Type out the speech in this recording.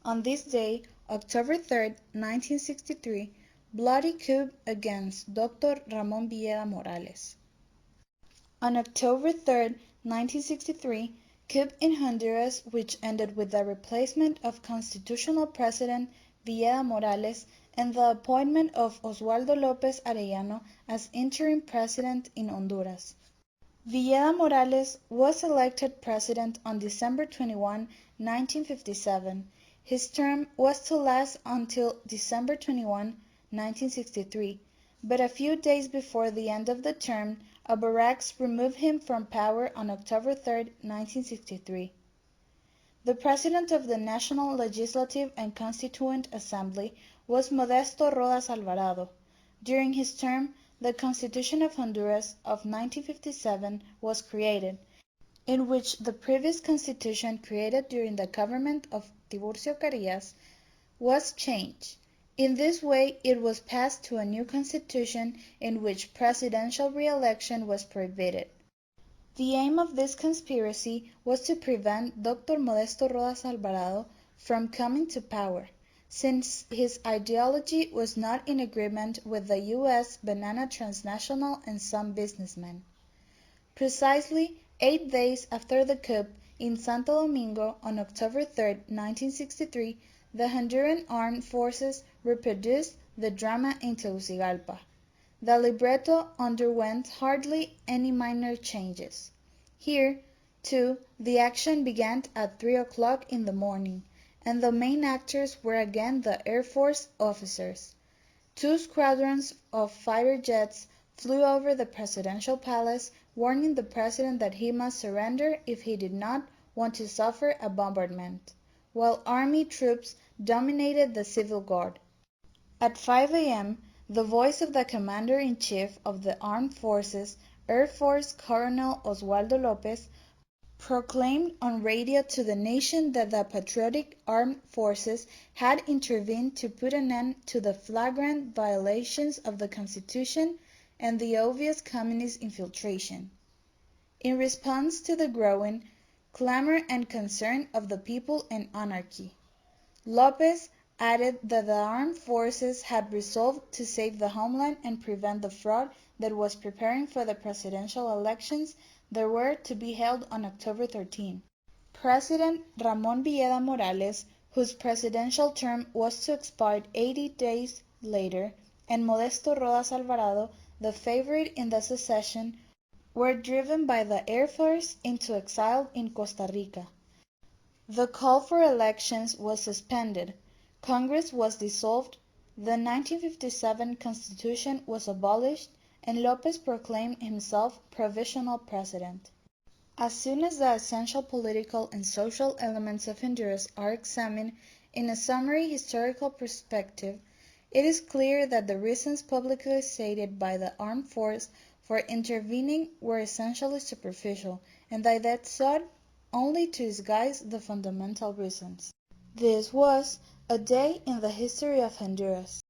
On this day, October 3, 1963, bloody coup against Dr. Ramón Villeda Morales. On October 3, 1963, coup in Honduras which ended with the replacement of constitutional President Villeda Morales and the appointment of Oswaldo López Arellano as interim president in Honduras. Villeda Morales was elected president on December 21, 1957. His term was to last until December 21, 1963, but a few days before the end of the term, a barracks removed him from power on October 3, 1963. The president of the National Legislative and Constituent Assembly was Modesto Rodas Alvarado. During his term, the Constitution of Honduras of 1957 was created, in which the previous constitution created during the government of Tiburcio Carias was changed. In this way, it was passed to a new constitution in which presidential re-election was prohibited. The aim of this conspiracy was to prevent Dr. Modesto Rodas Alvarado from coming to power, since his ideology was not in agreement with the U.S. banana transnational and some businessmen. Precisely 8 days after the coup in Santo Domingo on October 3, 1963, the Honduran armed forces reproduced the drama in Tegucigalpa. The libretto underwent hardly any minor changes. Here, too, the action began at 3 o'clock in the morning, and the main actors were again the Air Force officers. 2 squadrons of fighter jets flew over the presidential palace, warning the president that he must surrender if he did not want to suffer a bombardment, while army troops dominated the civil guard. At 5 a.m., the voice of the commander-in-chief of the armed forces, Air Force Colonel Oswaldo López, proclaimed on radio to the nation that the patriotic armed forces had intervened to put an end to the flagrant violations of the Constitution and the obvious communist infiltration. In response to the growing clamor and concern of the people and anarchy, López added that the armed forces had resolved to save the homeland and prevent the fraud that was preparing for the presidential elections that were to be held on October 13. President Ramón Villeda Morales, whose presidential term was to expire 80 days later, and Modesto Rodas Alvarado, the favorite in the secession, were driven by the Air Force into exile in Costa Rica. The call for elections was suspended. Congress was dissolved, the 1957 Constitution was abolished, and López proclaimed himself provisional president. As soon as the essential political and social elements of Honduras are examined in a summary historical perspective, it is clear that the reasons publicly stated by the armed force for intervening were essentially superficial, and that they sought only to disguise the fundamental reasons. This was a day in the history of Honduras.